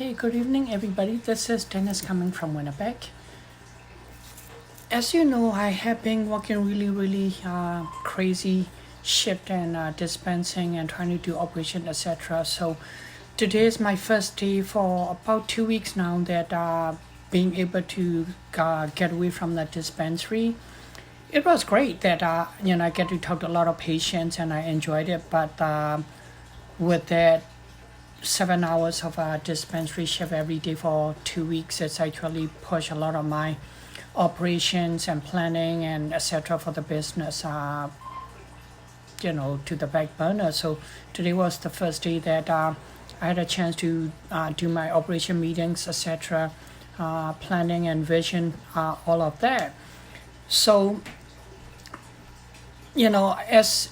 Hey, good evening, everybody. This is Dennis coming from Winnipeg. As you know, I have been working really crazy shift and dispensing and trying to do operation, etc. So today is my first day for about 2 weeks now that being able to get away from the dispensary. It was great that I get to talk to a lot of patients and I enjoyed it, but with that 7 hours of a dispensary shift every day for 2 weeks, it's actually pushed a lot of my operations and planning and etc. for the business to the back burner. So today was the first day that I had a chance to do my operation meetings, etc., planning and vision, all of that. So as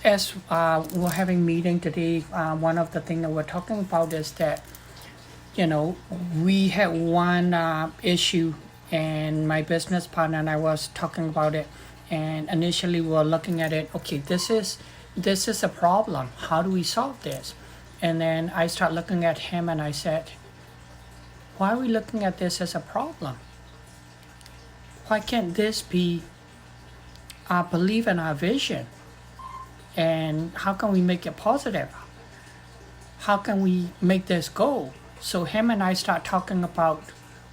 we're having meeting today, one of the things that we're talking about is that we had one issue, and my business partner and I was talking about it, and initially we were looking at it. Okay, this is a problem. How do we solve this? And then I start looking at him and I said, why are we looking at this as a problem? Why can't this be our belief and our vision? And how can we make it positive? How can we make this go? So him and I start talking about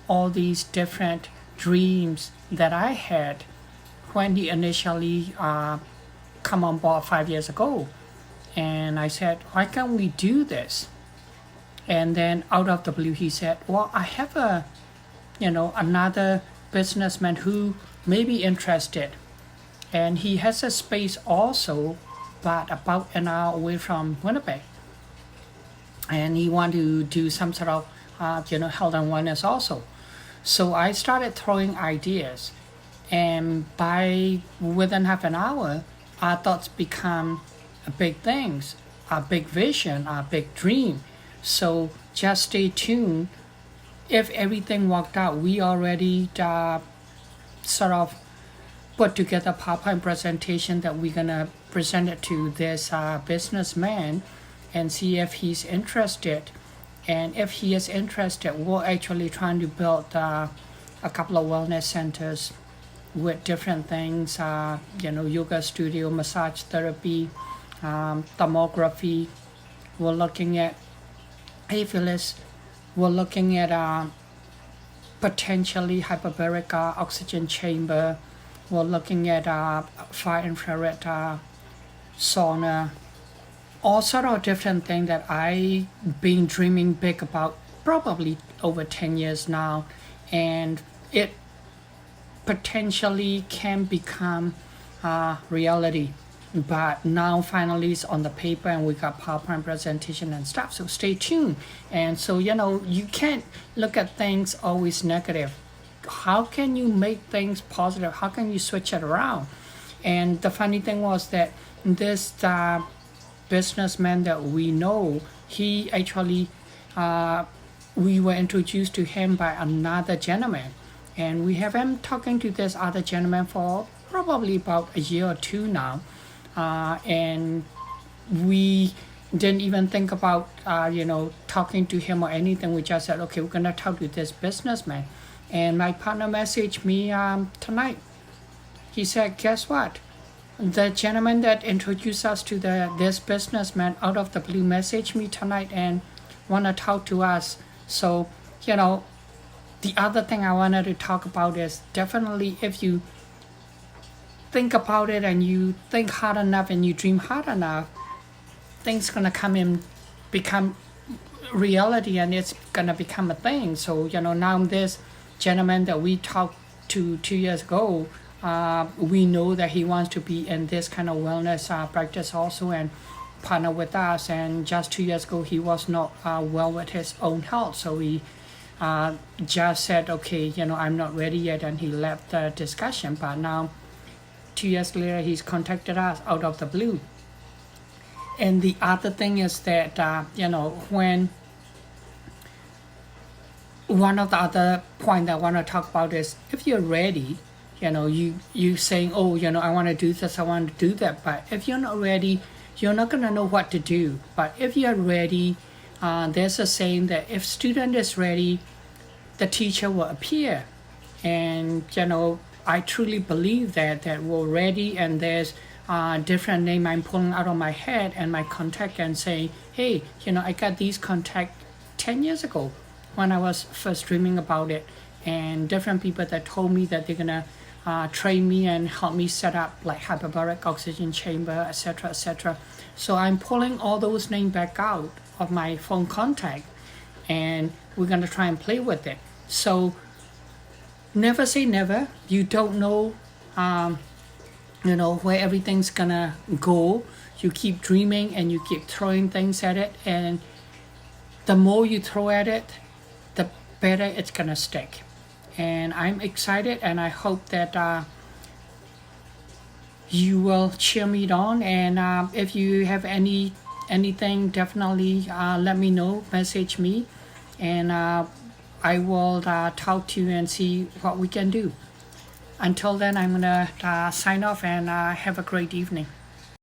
all these different dreams that I had when he initially come on board 5 years ago. And I said, why can't we do this? And then out of the blue, he said, well, I have another businessman who may be interested. And he has a space also, but about an hour away from Winnipeg. And he want to do some sort of, health and wellness also. So I started throwing ideas. And within half an hour, our thoughts become big things, our big vision, our big dream. So just stay tuned. If everything worked out, we already sort of put together a PowerPoint presentation that we're gonna present it to this businessman and see if he's interested. And if he is interested, we're actually trying to build a couple of wellness centers with different things, yoga studio, massage therapy, thermography. We're looking at Phyllis. We're looking at potentially hyperbaric oxygen chamber. We're looking at far infrared sauna, all sort of different things that I've been dreaming big about probably over 10 years now. And it potentially can become reality. But now finally it's on the paper and we got PowerPoint presentation and stuff. So stay tuned. And so, you can't look at things always negative. How can you make things positive? How can you switch it around? And the funny thing was that this businessman that we know, he actually, we were introduced to him by another gentleman. And we have been talking to this other gentleman for probably about a year or two now. And we didn't even think about, talking to him or anything. We just said, okay, we're going to talk to this businessman. And my partner messaged me tonight. He said, guess what? The gentleman that introduced us to this businessman out of the blue messaged me tonight and want to talk to us. So, the other thing I wanted to talk about is definitely if you think about it and you think hard enough and you dream hard enough, things going to come in, become reality, and it's going to become a thing. So, now this gentleman that we talked to 2 years ago, we know that he wants to be in this kind of wellness practice also and partner with us. And just 2 years ago, he was not well with his own health. So he just said, okay, I'm not ready yet. And he left the discussion. But now, 2 years later, he's contacted us out of the blue. And the other thing is that, when one of the other point that I want to talk about is if you're ready, you saying, oh, I want to do this, I want to do that. But if you're not ready, you're not going to know what to do. But if you're ready, there's a saying that if student is ready, the teacher will appear. And I truly believe that we're ready, and there's different name I'm pulling out of my head and my contact and say, hey, I got these contact 10 years ago when I was first dreaming about it, and different people that told me that they're gonna train me and help me set up like hyperbaric oxygen chamber, etc., etc. So I'm pulling all those names back out of my phone contact, and we're gonna try and play with it. So never say never. You don't know where everything's gonna go. You keep dreaming and you keep throwing things at it, and the more you throw at it, the better it's gonna stick. And I'm excited, and I hope that you will cheer me on. And if you have anything, definitely let me know, message me, and I will talk to you and see what we can do. Until then, I'm gonna sign off, and have a great evening.